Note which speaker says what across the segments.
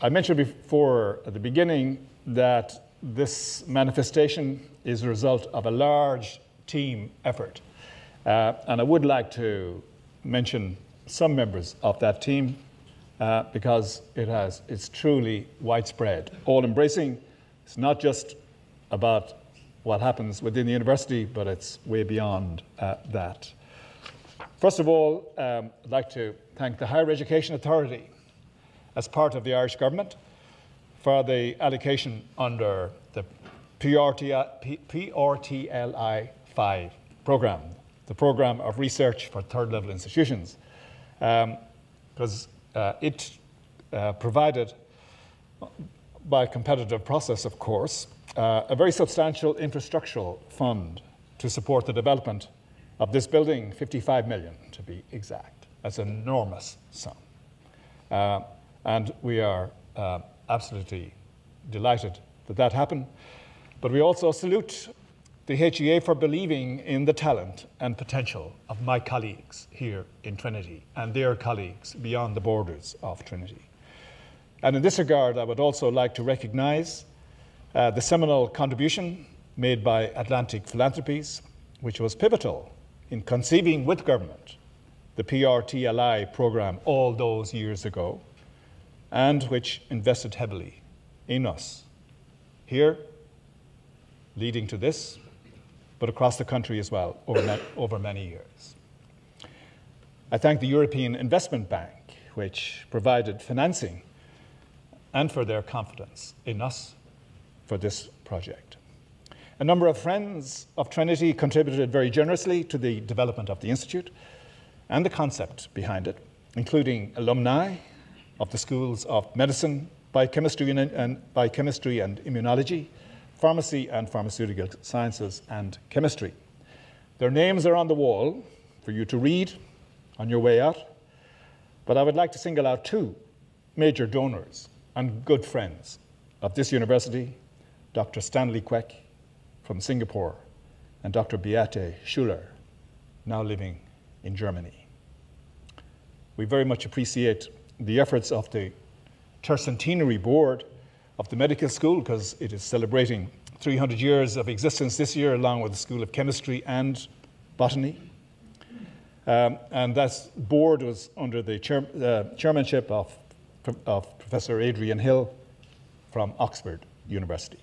Speaker 1: I mentioned before at the beginning that this manifestation is a result of a large team effort. And I would like to mention some members of that team because it's truly widespread, all-embracing. It's not just about what happens within the university, but it's way beyond that. First of all, I'd like to thank the Higher Education Authority as part of the Irish Government for the allocation under the PRTLI 5 programme, the programme of research for third-level institutions, because it provided, by competitive process, of course, a very substantial infrastructural fund to support the development of this building, 55 million to be exact. That's an enormous sum. And we are absolutely delighted that that happened. But we also salute the HEA for believing in the talent and potential of my colleagues here in Trinity and their colleagues beyond the borders of Trinity. And in this regard, I would also like to recognise the seminal contribution made by Atlantic Philanthropies, which was pivotal in conceiving with government the PRTLI programme all those years ago, and which invested heavily in us here, leading to this, but across the country as well over many years. I thank the European Investment Bank, which provided financing and for their confidence in us for this project. A number of friends of Trinity contributed very generously to the development of the Institute and the concept behind it, including alumni of the schools of medicine, biochemistry and immunology, pharmacy and pharmaceutical sciences, and chemistry. Their names are on the wall for you to read on your way out, but I would like to single out two major donors and good friends of this university, Dr. Stanley Kwek from Singapore and Dr. Beate Schuller, now living in Germany. We very much appreciate the efforts of the tercentenary board of the medical school, because it is celebrating 300 years of existence this year, along with the School of Chemistry and Botany. And that board was under the chairmanship of Professor Adrian Hill from Oxford University.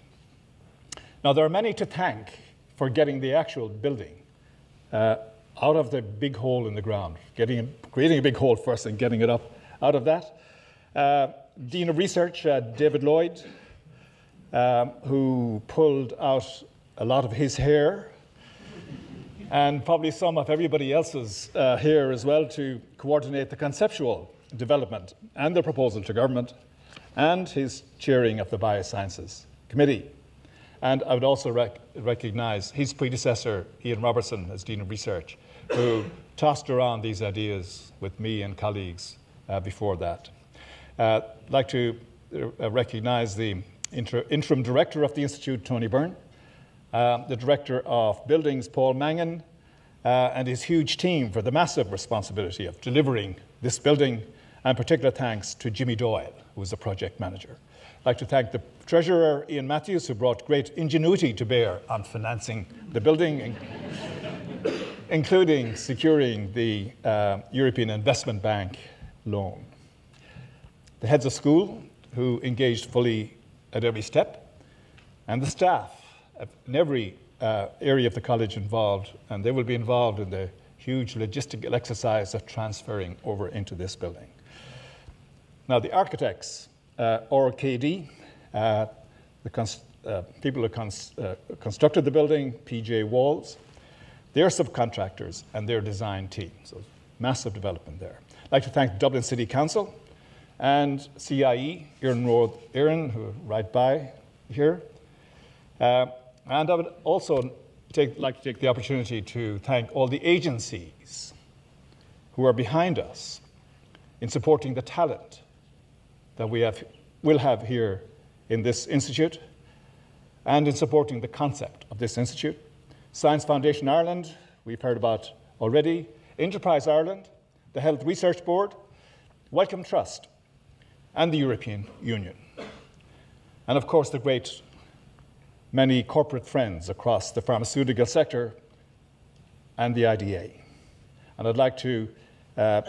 Speaker 1: Now, there are many to thank for getting the actual building out of the big hole in the ground, creating a big hole first and getting it up out of that. Dean of Research, David Lloyd, who pulled out a lot of his hair and probably some of everybody else's hair as well to coordinate the conceptual development and the proposal to government, and his chairing of the Biosciences Committee. And I would also recognise his predecessor, Ian Robertson, as Dean of Research, who tossed around these ideas with me and colleagues before that. I'd like to recognise the interim director of the Institute, Tony Byrne, the director of buildings, Paul Mangan, and his huge team for the massive responsibility of delivering this building, and particular thanks to Jimmy Doyle, who was the project manager. I'd like to thank the treasurer, Ian Matthews, who brought great ingenuity to bear on financing the building, including securing the European Investment Bank loan. The heads of school, who engaged fully at every step, and the staff in every area of the college involved, and they will be involved in the huge logistical exercise of transferring over into this building. Now, the architects, RKD, the people who constructed the building, PJ Walls, their subcontractors and their design team. So massive development there. I'd like to thank the Dublin City Council and CIE, Erin, who are right by here. And I would also like to take the opportunity to thank all the agencies who are behind us in supporting the talent that will have here in this institute, and in supporting the concept of this institute. Science Foundation Ireland, we've heard about already, Enterprise Ireland, the Health Research Board, Wellcome Trust, and the European Union. And of course, the great many corporate friends across the pharmaceutical sector and the IDA. And I'd like to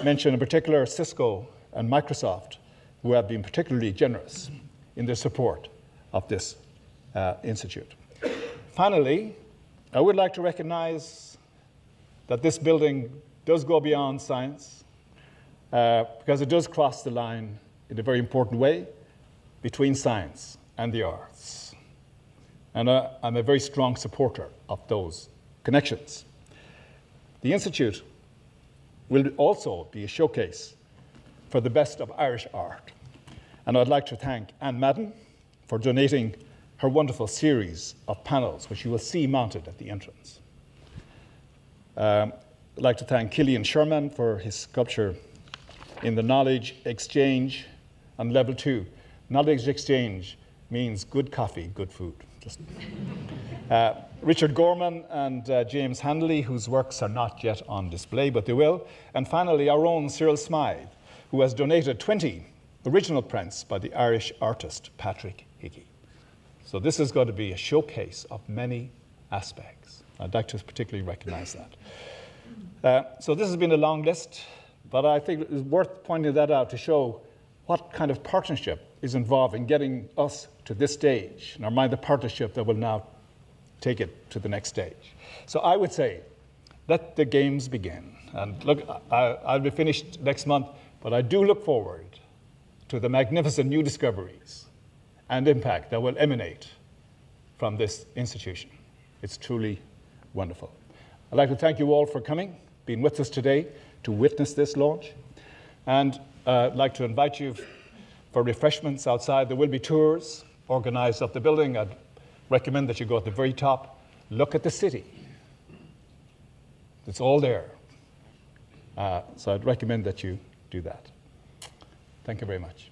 Speaker 1: mention in particular Cisco and Microsoft, who have been particularly generous in their support of this institute. Finally, I would like to recognize that this building does go beyond science because it does cross the line in a very important way between science and the arts. And I'm a very strong supporter of those connections. The Institute will also be a showcase for the best of Irish art. And I'd like to thank Anne Madden for donating her wonderful series of panels, which you will see mounted at the entrance. I'd like to thank Killian Sherman for his sculpture in the Knowledge Exchange on level 2. Knowledge Exchange means good coffee, good food. Richard Gorman and James Handley, whose works are not yet on display, but they will. And finally, our own Cyril Smythe, who has donated 20 original prints by the Irish artist Patrick Hickey. So this is going to be a showcase of many aspects. I'd like to particularly recognize that. So this has been a long list, but I think it's worth pointing that out to show what kind of partnership is involved in getting us to this stage, and mind the partnership that will now take it to the next stage. So I would say, let the games begin. And look, I'll be finished next month, but I do look forward to the magnificent new discoveries and impact that will emanate from this institution. It's truly wonderful. I'd like to thank you all for coming, being with us today to witness this launch. And I'd like to invite you for refreshments outside. There will be tours organized of the building. I'd recommend that you go at the very top, look at the city. It's all there. So I'd recommend that you do that. Thank you very much.